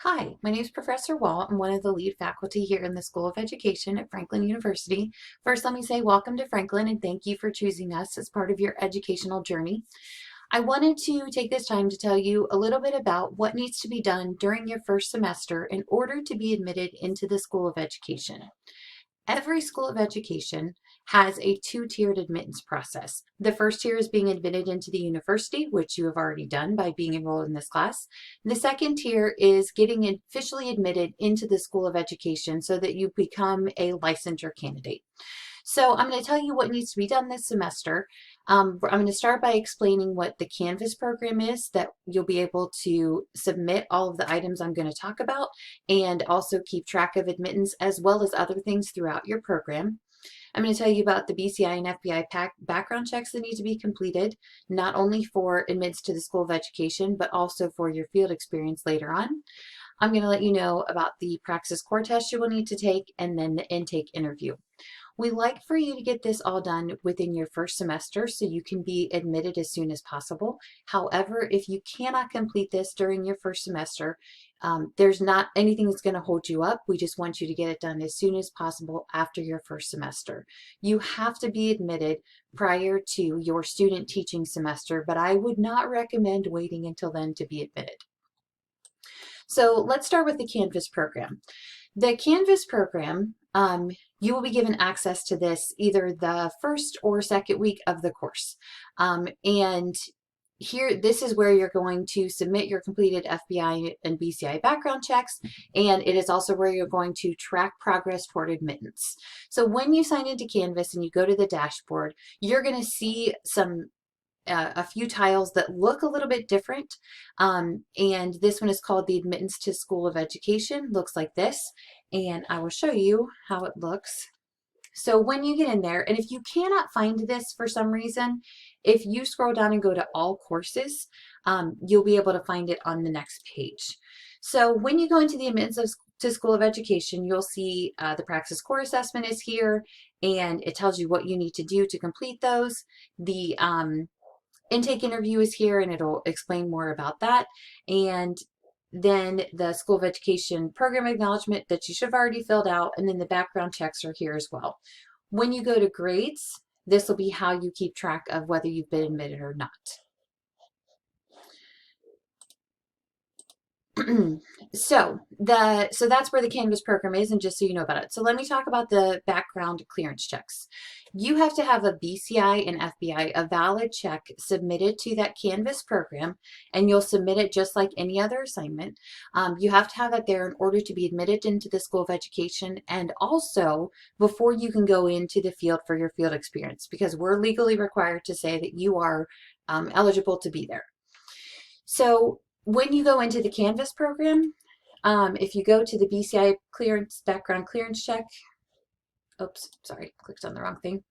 Hi, my name is Professor Wall. I'm one of the lead faculty here in the School of Education at Franklin University. First, let me say welcome to Franklin and thank you for choosing us as part of your educational journey. I wanted to take this time to tell you a little bit about what needs to be done during your first semester in order to be admitted into the School of Education. Every school of education has a two-tiered admittance process. The first tier is being admitted into the university, which you have already done by being enrolled in this class. The second tier is getting officially admitted into the School of Education so that you become a licensure candidate. So I'm going to tell you what needs to be done this semester. I'm going to start by explaining what the Canvas program is that you'll be able to submit all of the items I'm going to talk about and also keep track of admittance as well as other things throughout your program. I'm going to tell you about the BCI and FBI background checks that need to be completed, not only for admittance to the School of Education, but also for your field experience later on. I'm going to let you know about the Praxis Core test you will need to take and then the intake interview. We like for you to get this all done within your first semester so you can be admitted as soon as possible. However, if you cannot complete this during your first semester, there's not anything that's going to hold you up. We just want you to get it done as soon as possible after your first semester. You have to be admitted prior to your student teaching semester, but I would not recommend waiting until then to be admitted. So let's start with the Canvas program. The Canvas program, you will be given access to this either the first or second week of the course. And here, this is where you're going to submit your completed FBI and BCI background checks, and it is also where you're going to track progress toward admittance. So when you sign into Canvas and you go to the dashboard, you're going to see a few tiles that look a little bit different. And this one is called the Admittance to School of Education. Looks like this. And I will show you how it looks. So when you get in there, and if you cannot find this for some reason, if you scroll down and go to all courses, you'll be able to find it on the next page. So when you go into the Admittance to School of Education, you'll see the Praxis Core Assessment is here, and it tells you what you need to do to complete those. The intake interview is here and it'll explain more about that. And then the School of Education program acknowledgement that you should have already filled out, and then the background checks are here as well. When you go to grades, this will be how you keep track of whether you've been admitted or not. So that's where the Canvas program is, and just so you know about it. So let me talk about the background clearance checks. You have to have a BCI and FBI, a valid check submitted to that Canvas program, and you'll submit it just like any other assignment. You have to have it there in order to be admitted into the School of Education, and also before you can go into the field for your field experience, because we're legally required to say that you are eligible to be there. So when you go into the Canvas program, if you go to the BCI clearance, background clearance check, oops, sorry, clicked on the wrong thing.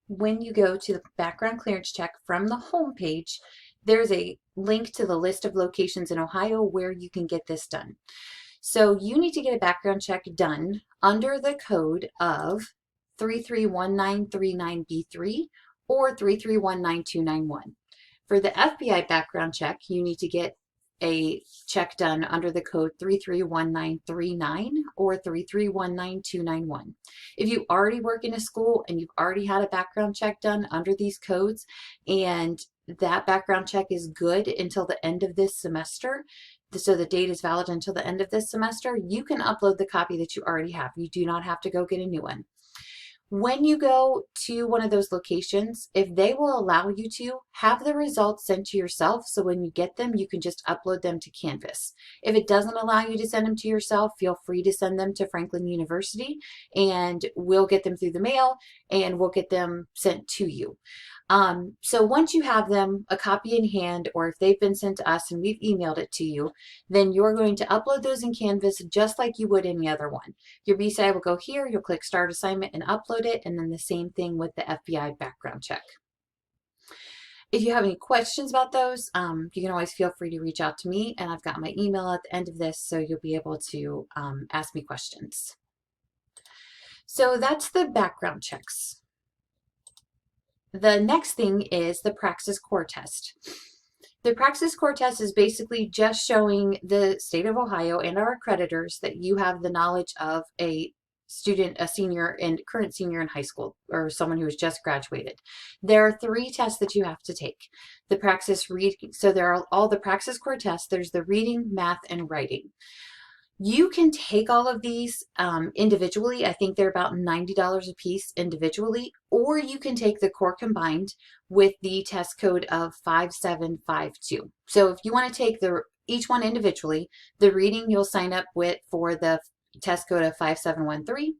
When you go to the background clearance check from the home page, there's a link to the list of locations in Ohio where you can get this done. So you need to get a background check done under the code of 331939B3 or 33192991. For the FBI background check, you need to get a check done under the code 331939 or 33192991. If you already work in a school and you've already had a background check done under these codes, and that background check is good until the end of this semester, so the date is valid until the end of this semester, you can upload the copy that you already have. You do not have to go get a new one. When you go to one of those locations, if they will allow you to, have the results sent to yourself, so when you get them, you can just upload them to Canvas. If it doesn't allow you to send them to yourself, feel free to send them to Franklin University, and we'll get them through the mail, and we'll get them sent to you. So once you have them, a copy in hand, or if they've been sent to us and we've emailed it to you, then you're going to upload those in Canvas just like you would any other one. Your BCI will go here, you'll click Start Assignment and upload it, and then the same thing with the FBI background check. If you have any questions about those, you can always feel free to reach out to me, and I've got my email at the end of this, so you'll be able to ask me questions. So that's the background checks. The next thing is the Praxis Core test. The Praxis Core test is basically just showing the state of Ohio and our accreditors that you have the knowledge of a student, a senior and current senior in high school, or someone who has just graduated. There are 3 tests that you have to take. The Praxis reading, so there are all the Praxis Core tests. There's the reading, math, and writing. You can take all of these individually. I think they're about $90 a piece individually, or you can take the core combined with the test code of 5752. So if you want to take each one individually, the reading you'll sign up with for the test code of 5713.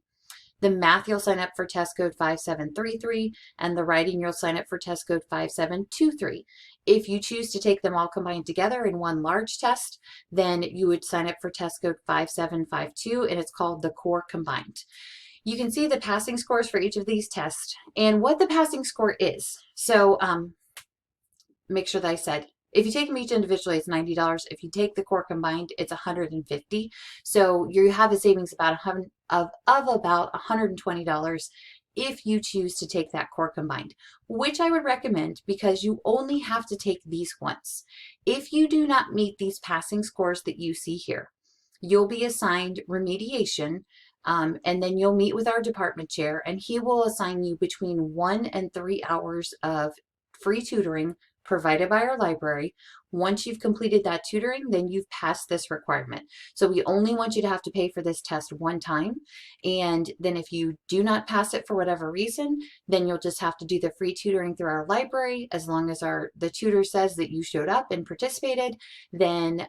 The math you'll sign up for test code 5733, and the writing you'll sign up for test code 5723. If you choose to take them all combined together in one large test, then you would sign up for test code 5752, and it's called the core combined. You can see the passing scores for each of these tests and what the passing score is. So make sure that I said, if you take them each individually, it's $90. If you take the core combined, it's $150. So you have a savings about about $120 if you choose to take that core combined, which I would recommend because you only have to take these once. If you do not meet these passing scores that you see here, you'll be assigned remediation, and then you'll meet with our department chair, and he will assign you between 1 and 3 hours of free tutoring provided by our library. Once you've completed that tutoring, then you've passed this requirement. So we only want you to have to pay for this test one time. And then if you do not pass it for whatever reason, then you'll just have to do the free tutoring through our library. As long as the tutor says that you showed up and participated, then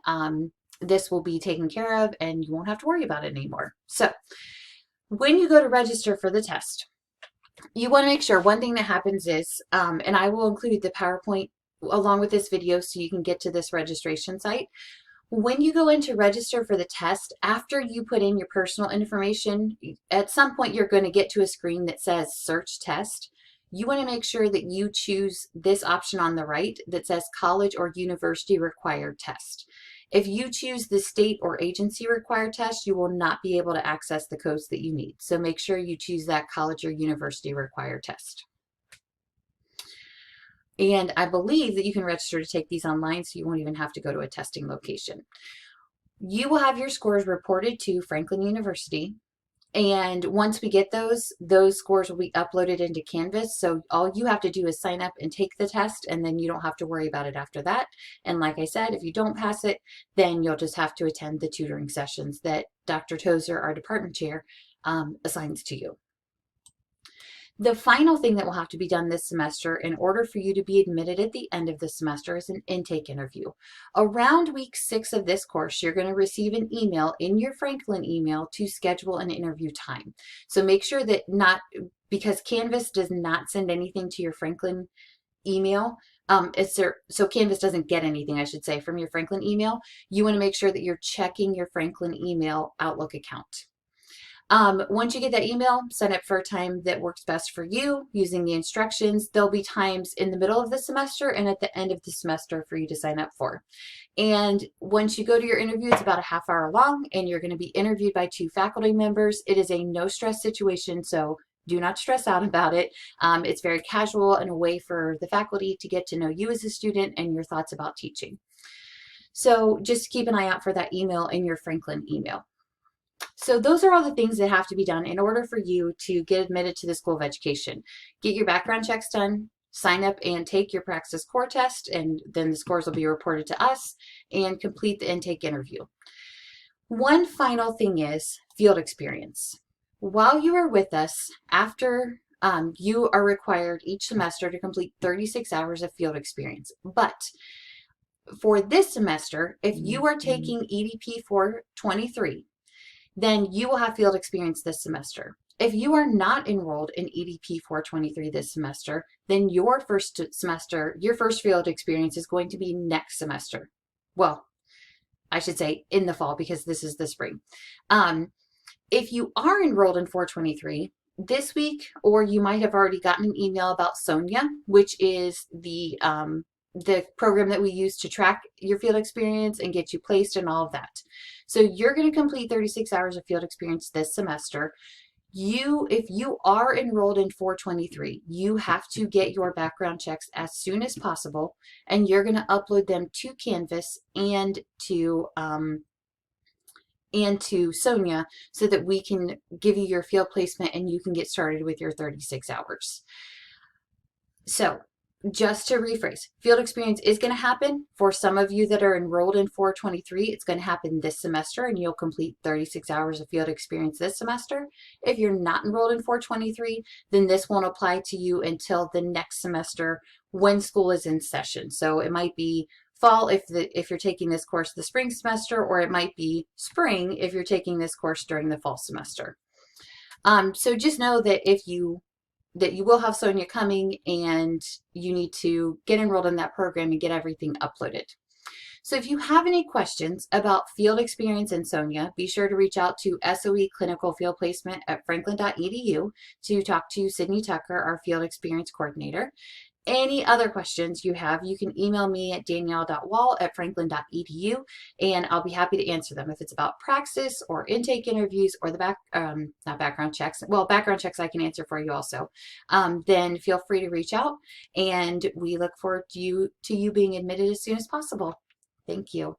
this will be taken care of and you won't have to worry about it anymore. So when you go to register for the test, you want to make sure one thing that happens is, and I will include the PowerPoint along with this video so you can get to this registration site. When you go in to register for the test, after you put in your personal information, at some point you're going to get to a screen that says search test. You want to make sure that you choose this option on the right that says college or university required test. If you choose the state or agency required test, you will not be able to access the codes that you need. So make sure you choose that college or university required test. And I believe that you can register to take these online, so you won't even have to go to a testing location. You will have your scores reported to Franklin University. And once we get those scores will be uploaded into Canvas. So all you have to do is sign up and take the test, and then you don't have to worry about it after that. And like I said, if you don't pass it, then you'll just have to attend the tutoring sessions that Dr. Tozer, our department chair, assigns to you. The final thing that will have to be done this semester in order for you to be admitted at the end of the semester is an intake interview. Around week 6 of this course, you're going to receive an email in your Franklin email to schedule an interview time. So make sure that because Canvas does not send anything to your Franklin email, so Canvas doesn't get anything, I should say, from your Franklin email. You want to make sure that you're checking your Franklin email Outlook account. Once you get that email, sign up for a time that works best for you using the instructions. There'll be times in the middle of the semester and at the end of the semester for you to sign up for. And once you go to your interview, it's about a half hour long, and you're going to be interviewed by 2 faculty members. It is a no stress situation, so do not stress out about it. It's very casual and a way for the faculty to get to know you as a student and your thoughts about teaching. So just keep an eye out for that email in your Franklin email. So those are all the things that have to be done in order for you to get admitted to the School of Education. Get your background checks done, sign up and take your Praxis Core test, and then the scores will be reported to us, and complete the intake interview. One final thing is field experience. While you are with us, after you are required each semester to complete 36 hours of field experience. But for this semester, if you are taking EDP 423, then you will have field experience this semester. If you are not enrolled in EDP 423 this semester, then your first field experience is going to be next semester. Well, I should say in the fall, because this is the spring. If you are enrolled in 423 this week, or you might have already gotten an email about Sonia, which is the program that we use to track your field experience and get you placed and all of that. So you're going to complete 36 hours of field experience this semester. if you are enrolled in 423, you have to get your background checks as soon as possible, and you're going to upload them to Canvas and to Sonia so that we can give you your field placement and you can get started with your 36 hours. So just to rephrase, field experience is going to happen for some of you that are enrolled in 423. It's going to happen this semester and you'll complete 36 hours of field experience this semester. If you're not enrolled in 423, then this won't apply to you until the next semester when school is in session. So it might be fall if you're taking this course the spring semester, or it might be spring if you're taking this course during the fall semester. So just know that you will have Sonia coming and you need to get enrolled in that program and get everything uploaded. So if you have any questions about field experience in Sonia, be sure to reach out to SOE Clinical Field Placement at franklin.edu to talk to Sydney Tucker, our field experience coordinator. Any other questions you have, you can email me at danielle.wall@franklin.edu and I'll be happy to answer them. If it's about praxis or intake interviews or the not background checks, well, background checks I can answer for you also, then feel free to reach out and we look forward to you being admitted as soon as possible. Thank you.